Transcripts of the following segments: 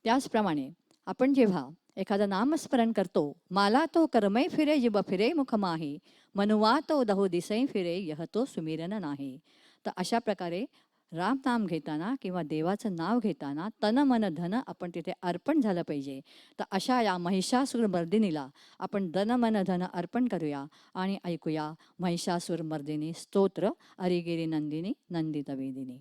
त्याचप्रमाणे आपण जेव्हा एखादं नामस्मरण करतो, माला तो कर्मै फिरे जिब फिरे मुख माही, मनुवा तो दहो दिसै फिरे यह तो सुमिरन नाही. तर अशा प्रकारे राम नाम घेताना किंवा देवाचं नाव घेताना तन मन धन आपण तिथे अर्पण झालं पाहिजे. तर अशा या महिषासूर मर्दिनीला आपण तन मन धन अर्पण करूया आणि ऐकूया महिषासूर मर्दिनी स्तोत्र अरिगिरी नंदिनी नंदित वेदिनी.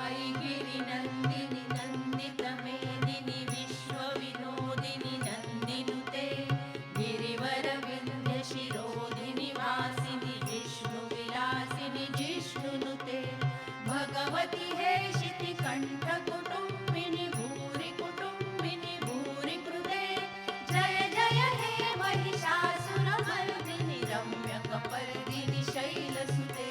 ऐगिरि नन्दिनि नन्दित मेदिनि विश्वविनोदिनि नन्दिनुते गिरिवर विन्ध्य शिरोधिनि वासिनि विष्णुविलासिनि जिष्णुनुते भगवति हेशिति कण्ठ कुटुम्बिनि भूरि कुटुम्बिनि भूरि कृते जय जय हे महिषासुरमर्दिनि रम्यकपर्दिनि शैलसुते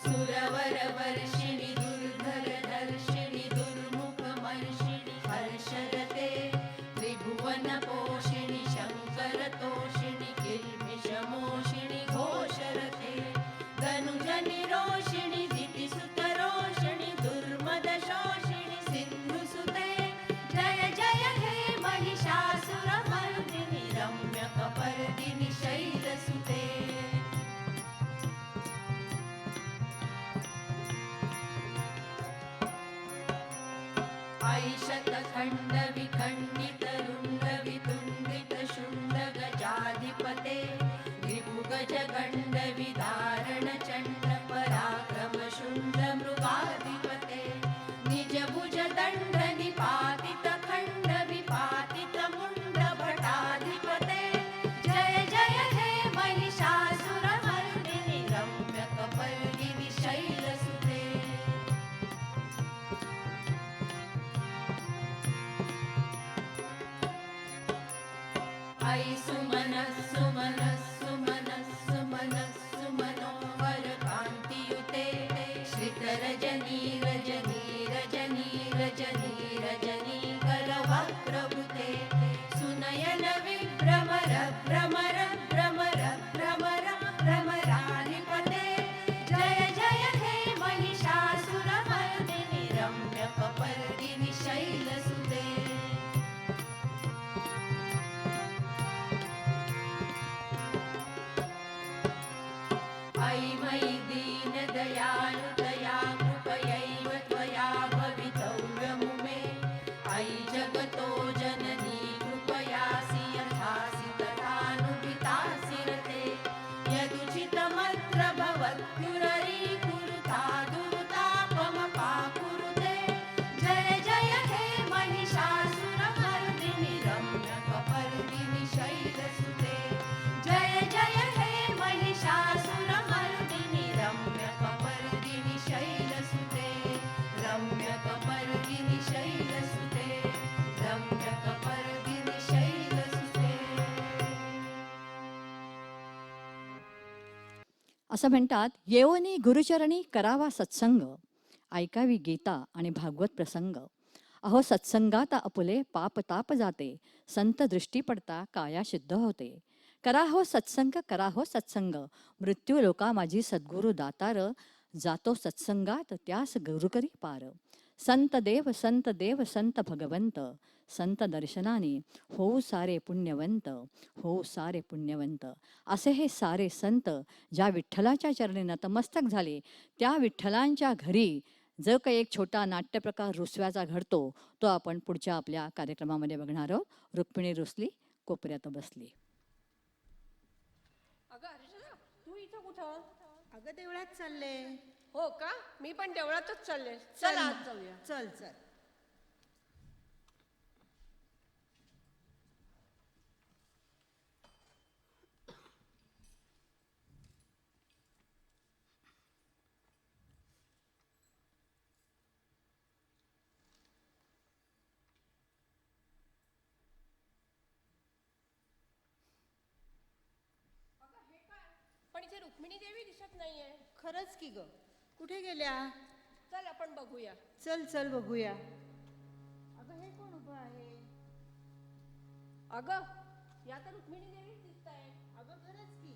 सुरवरवर्षिणि दुर्धरधर्षिणि दुर्मुखमर्षिणि हर्षरते त्रिभुवनपोषिणि शङ्करतोषिणि किल्बिषमोषिणि घोषरते धनुजनिरोषिणि दितिसुतरोषिणि दुर्मदशोषिणि सिन्धुसुते जय जय हे महिषासुरमर्दिनि रम्यकपर्दिनि शैलसुते ऐशतखण्ड विखण्डित रुण्ड वितुण्डित शुण्ड गजाधिपते रिपुगजगण्ड विदारण चण्ड पराक्रम शुण्ड मृगाधिपते निजभुज दण्ड निपातित खण्ड विपातित मुण्ड भटाधिपते जय जय हे महिषासुरमर्दिनि रम्यकपर्दिनि शैलसुते ऐ सुमनः सुमनः सुमनः सुमनः सुमनोहर कान्तियुते श्रितरजनी रजनी रजनी रजनी रजनी करवक्त्रभुते सुनयन विभ्रमर भ्रमर भ्रमर भ्रमर भ्रमराधिपते जय जय हे महिषासुरमर्दिनि रम्यकपर्दिनि शैलसुते ऐ मयि दीनदयालुतया कृपयैव त्वया भवितव्यमुमे ऐ जगतो जननी कृपयासि यथासि तथानुदितासि रते यदुचितमत्र भवत्युररीकुरुता दुरुतापमपाकुरुते जय जय हे महिषासुरमर्दिनि रम्यकपर्दिनि शैलसुते जय जय हे महिषासुरमर्दिनि रम्यकपर्दिनि शैलसुते रम्यकपर्दिनि शैलसुते रम्यकपर्दिनि शैलसुते असं म्हणतात, येवनी गुरुचरणी करावा सत्संग, ऐकावी गीता आणि भागवत प्रसंग. अहो सत्संगात आपुले पाप ताप जाते, संत दृष्टी पडता काया शुद्ध होते. करा हो सत्संग, करा हो सत्संग, मृत्यू लोका माझी सद्गुरु दातार, जातो सत्संगात त्यास गुरु करी पार. संत देव संत देव संत भगवंत, संत दर्शनाने होऊ सारे पुण्यवंत, होऊ सारे पुण्यवंत. असे हे सारे संत ज्या विठ्ठलाच्या चरणी नतमस्तक झाले, त्या विठ्ठलांच्या घरी जो काही एक छोटा नाट्यप्रकार रुसव्याचा घडतो, तो आपण पुढच्या आपल्या कार्यक्रमामध्ये बघणार आहोत. रुक्मिणी रुसली कोपऱ्यात बसली. अगं अर्चना, तू इथं कुठं? अगं देवळात चालले. हो का? मी पण देवळातच चालले. चल आज जाऊया. चल चल. रुक्मिणी देवी दिसत नाहीये. खरंच की ग, कुठे गेल्या? चल आपण बघूया. चल चल बघूया. अगं हे कोण उभं आहे? अगं या तर रुक्मिणी देवी दिसत आहे. अगं खरंच की.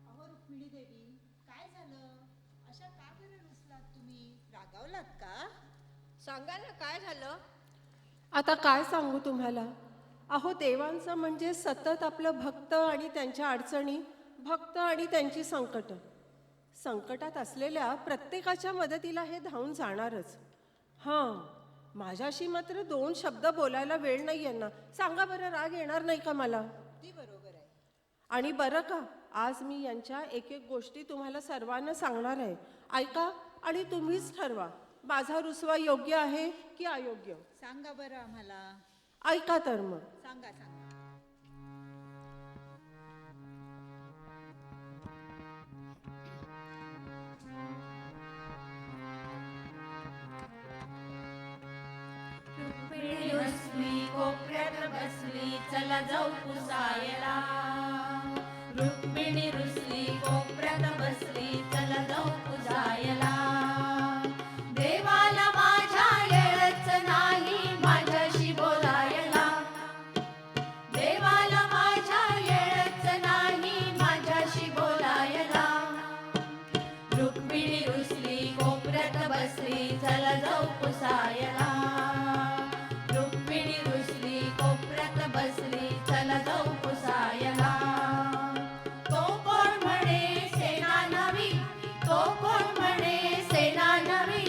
अहो रुक्मिणी देवी, काय झालं? अशा का बरं रुसलात तुम्ही? रागावलात का? सांगा ना काय झालं. आता काय सांगू तुम्हाला. अहो देवांचं म्हणजे सतत आपलं भक्त आणि त्यांच्या अडचणी, भक्त आणि त्यांची संकटं. संकटात असलेल्या प्रत्येकाच्या मदतीला हे धावून जाणारच. हां, माझ्याशी मात्र 2 शब्द बोलायला वेळ नाही यांना. सांगा बरं, राग येणार नाही का मला? ती बरोबर आहे. आणि बरं का, आज मी यांच्या एक एक गोष्टी तुम्हाला सर्वांना सांगणार आहे. ऐका आणि तुम्हीच ठरवा, माझा रुसवा योग्य आहे की अयोग्य. सांगा बरं आम्हाला. ऐका तर मग. सांगा सांगा. रुक्मिणी रुसली कोपऱ्यात बसली चला जाऊ पुसायला. रुक्मिणी रुसली कोपऱ्यात बसली चला जाऊ पुसायला. देवाला माझ्या येळच नाही माझ्याशी बोलायला. देवाला माझ्या येळच नाही माझ्याशी बोलायला. रुक्मिणी रुसली कोपऱ्यात बसली चला जाऊ पुसायला. रुक्मिणी रुसली कोपऱ्यात बसली चला जाऊ पुसायला. तो कोण म्हणे सेना नवी, तो कोण म्हणे सेना नवी.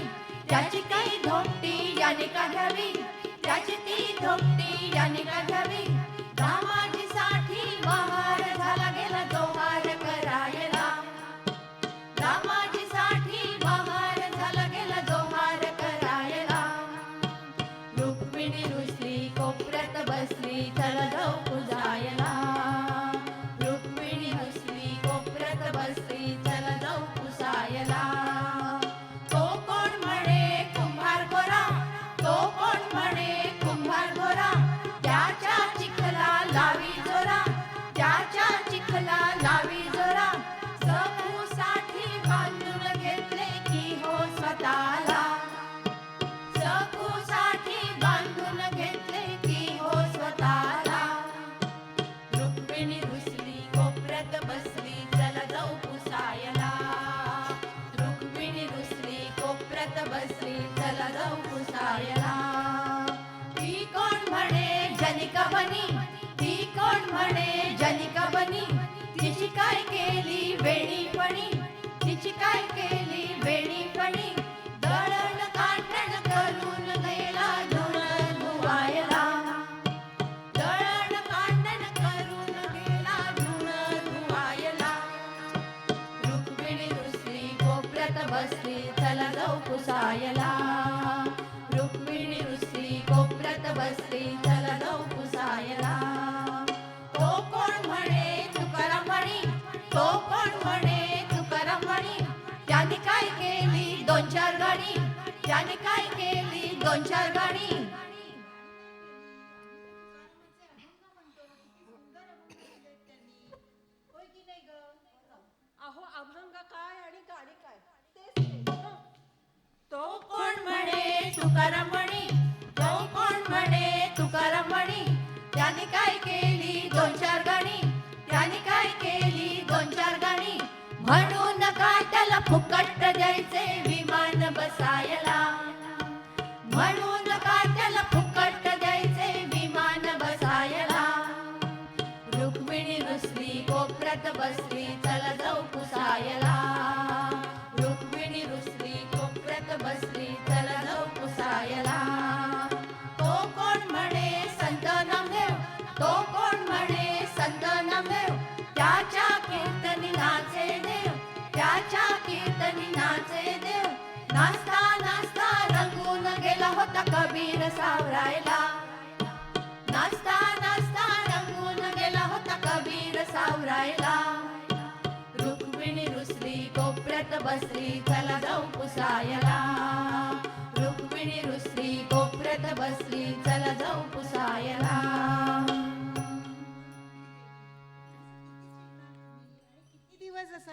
त्याची काही धोपटी याने का घ्यावी, त्याची ती धोपटी याने का घ्यावी. दामाजीसाठी बहार झाला गेला जोहार करायला. दामाजीसाठी बहार झाला गेला जोहार करायला. रुक्मिणी रुसली कोपऱ्यात बसली चला जाऊ पुजायला. रुक्मिणी रुसली कोपऱ्यात बसली चला जाऊ पुसायला. तो कोण म्हणे कुंभार गोरा, तो कोण म्हणे कुंभार गोरा. त्याच्या चिखला लावी जोरा, त्याच्या चिखला लावी जोरा. सखूसाठी बांधून घेतले की हो स्वतःला. सखूसाठी बांधून घेतले की हो स्वतःला. रुक्मिणी रुसली कोपऱ्यात बसली चला जाऊ पुसायला. रुक्मिणी रुसली कोपऱ्यात बसली चला जाऊ पुसायला. ती कोण म्हणे जनिका बनी, ती कोण म्हणे जनिका बनी. तिची काय केली वेणीपणी, तिची काय केली वेणीपणी. दळण कांडण करून गेला धुणं धुवायला. दळण कांडण करून गेला धुणं धुवायला. रुक्मिणी रुसली कोपऱ्यात बसली चला जाऊ पुसायला. रुक्मिणी रुसली कोपऱ्यात बसली चला जाऊ पुसायला. तो कोण म्हणे तुकाराम म्हणी, तो कोण म्हणे तुकाराम म्हणी. त्याने काय केली 2-4 गाणी, त्याने काय केली 2-4 गाणी. होय की नाही ग? अहो अभंग काय आणि गाणी काय तेच ते. तो कोण म्हणे तुकाराम म्हणी, तो कोण म्हणे तुकाराम म्हणी. त्याने काय केली 2-4 गाणी, त्याने काय केली 2-4 गाणी. म्हणून काट्याला फुकट द्यायचे विमान बसायला. म्हणून काट्याला फुकट द्यायचे विमान बसायला. रुक्मिणी रुसली कोपऱ्यात बसली चला जाऊ पुसायला. रुक्मिणी रुसली कोपऱ्यात बसली चला जाऊ पुसायला. तो कोण म्हणे संत नामदेव, तो कोण म्हणे संत नामदेव. त्याच्या कीर्तनी नाचे देव, त्याच्या कीर्तनी नाचे देव. नाचता नाचता रंगून गेला होता कबीर सावरायला. नाचता नाचता रंगून गेला होता कबीर सावरायला. रुक्मिणी रुसली कोपऱ्यात बसली चला जाऊ पुसायला. रुक्मिणी रुसली कोपऱ्यात बसली चला जाऊ पुसायला. किती दिवस असा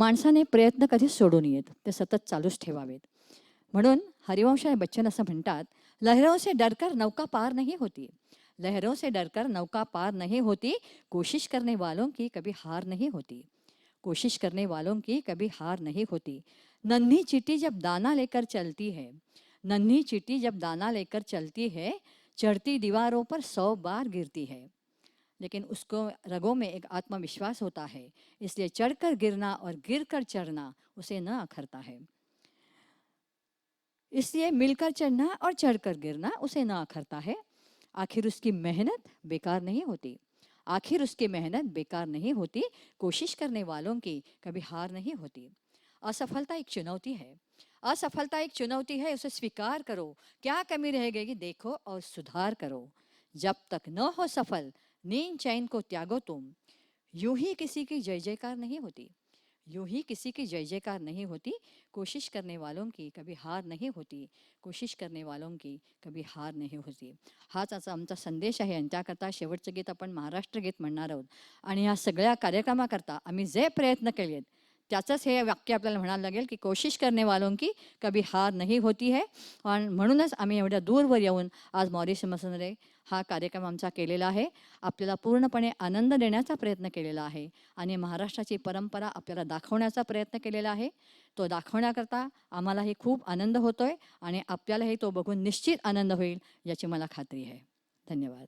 माणसाने प्रयत्न कधीच सोडू नयेत, ते सतत चालूच ठेवावेत. म्हणून हरिवंश आणि बच्चन असं म्हणतात, लहरों से डरकर नौका पार नहीं होती, लहरों से डरकर नौका पार नहीं होती, कोशिश करने वालों की कभी हार नहीं होती, कोशिश करने वालों की कभी हार नहीं होती. नन्ही चींटी जब दाना लेकर चलती है, नन्ही चींटी जब दाना लेकर चलती है, चढ़ती दीवारों पर 100 बार गिरती है, लेकिन उसको रगों में एक आत्मविश्वास होता है, इसलिए चढ़कर गिरना और गिरकर चढ़ना उसे न अखरता है. इसलिए मिलकर चढ़ना और चढ़कर गिरना उसे न अखरता है. आखिर उसकी मेहनत बेकार नहीं होती, आखिर उसकी मेहनत बेकार नहीं होती, कोशिश करने वालों की कभी हार नहीं होती. असफलता एक चुनौती है, असफलता एक चुनौती है, उसे स्वीकार करो. क्या कमी रह गई देखो और सुधार करो. जब तक न हो सफल नींद चैन को त्यागो तुम. यूं ही किसी की जय जयकार नहीं होती, यूं ही किसी की जय जयकार नहीं होती, कोशिश करने वालों की कभी हार नहीं होती, कोशिश करणे वालों की कभी हार नाही होती. हाच आमचा संदेश आहे आणि त्याकरता शेवटचं गीत आपण महाराष्ट्र गीत म्हणणार आहोत. आणि ह्या सगळ्या कार्यक्रमाकरता आम्ही जे प्रयत्न केलेत त्याचंच हे वाक्य आपल्याला म्हणायला लागेल की कोशिश करणे वालों की कभी हार नहीं होती है. आणि म्हणूनच आम्ही एवढ्या दूरवर येऊन आज मॉरिशसमध्ये हा कार्यक्रम आमचा केलेला आहे. आपल्याला पूर्णपणे आनंद देण्याचा प्रयत्न केलेला आहे आणि महाराष्ट्राची परंपरा आपल्याला दाखवण्याचा प्रयत्न केलेला आहे. तो दाखवण्याकरता आम्हालाही खूप आनंद होतोय आणि आपल्यालाही तो बघून निश्चित आनंद होईल याची मला खात्री आहे. धन्यवाद.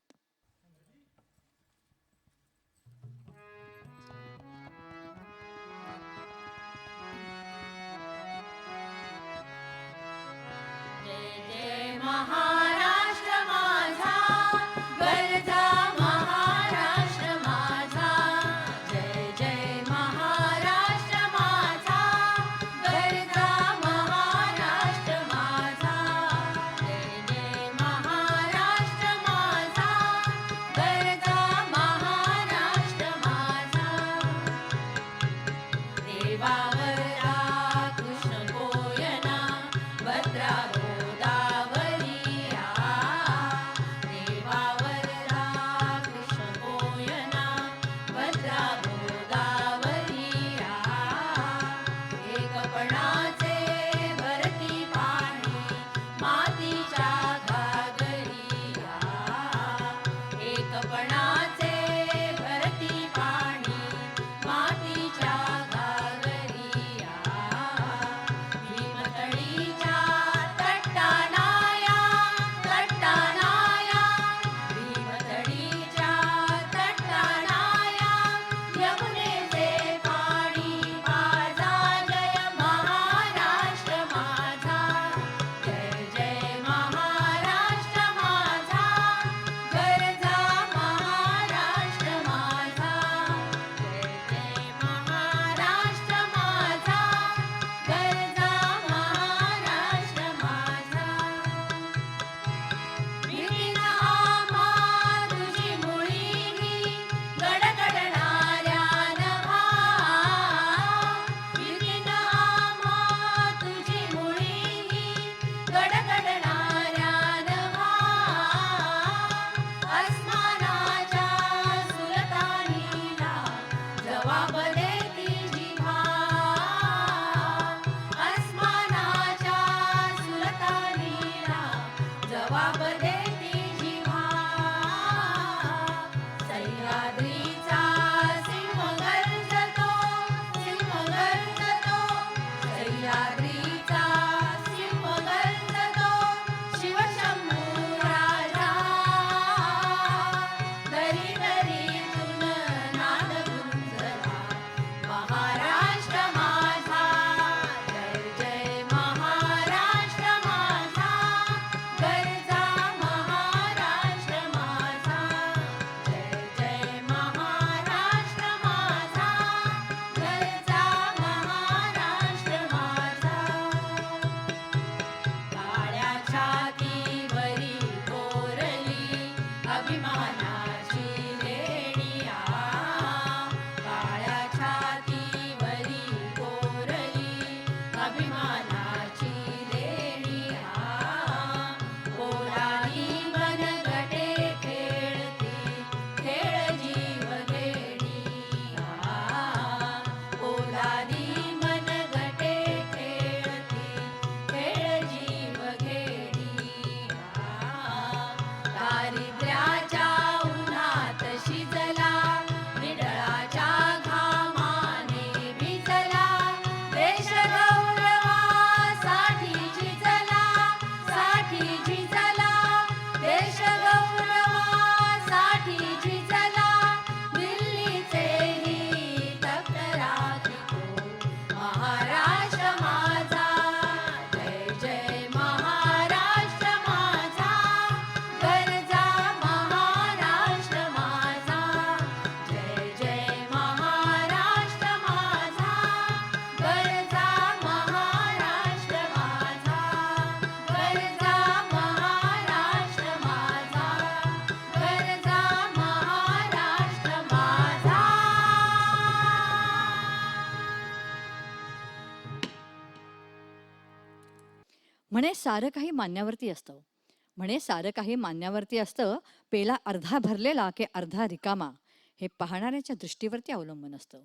जय जय महाराष्ट्र माझा, गरजा महाराष्ट्र माझा. जय जय महाराष्ट्र माझा, गरजा महाराष्ट्र माझा. जय जय महाराष्ट्र माझा, म्हणे सारं काही मान्यावरती असतं. म्हणे सारं काही मान्यावरती असतं, पेला अर्धा भरलेला की अर्धा रिकामा हे पाहणाऱ्याच्या दृष्टीवरती अवलंबून असतं.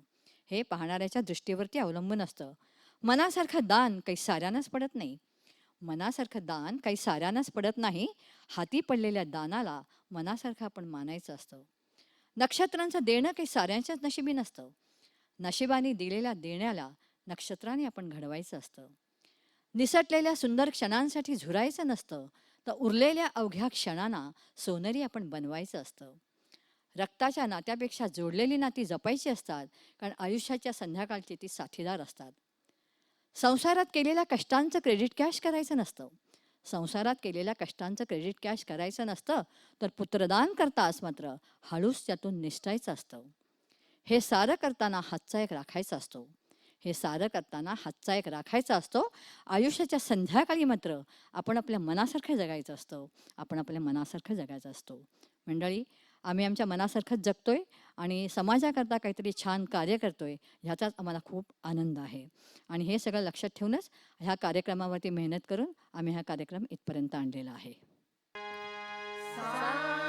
हे पाहणाऱ्याच्या दृष्टीवरती अवलंबून असतं. मनासारखं दान काही साऱ्यानंच पडत नाही. मनासारखं दान काही साऱ्यानंच पडत नाही. हाती पडलेल्या दानाला मनासारखं आपण मानायचं असतं. नक्षत्रांचं देणं काही साऱ्यांच्याच नशिबी नसतं. नशिबाने दिलेल्या देण्याला नक्षत्राने आपण घडवायचं असतं. निसटलेल्या सुंदर क्षणांसाठी झुरायचं नसतं, तर उरलेल्या अवघ्या क्षणांना सोनेरी आपण बनवायचं असतं. रक्ताच्या नात्यापेक्षा जोडलेली नाती जपायची असतात, कारण आयुष्याच्या संध्याकाळची ती साथीदार असतात. संसारात केलेल्या कष्टांचं क्रेडिट कॅश करायचं नसतं. संसारात केलेल्या कष्टांचं क्रेडिट कॅश करायचं नसतं, तर पुत्रदान करतास मात्र हळूच त्यातून निसटायचं असतं. हे सारं करताना हातचा एक राखायचा असतो. हे सारं करताना हातचा एक राखायचा असतो. आयुष्याच्या संध्याकाळी मात्र आपण आपल्या मनासारखं जगायचं असतं. आपण आपल्या मनासारखं जगायचं असतो. मंडळी, आम्ही आमच्या मनासारखंच जगतोय आणि समाजाकरता काहीतरी छान कार्य करतोय, ह्याचाच आम्हाला खूप आनंद आहे. आणि हे सगळं लक्षात ठेवूनच ह्या कार्यक्रमावरती मेहनत करून आम्ही हा कार्यक्रम इथपर्यंत आणलेला आहे. सा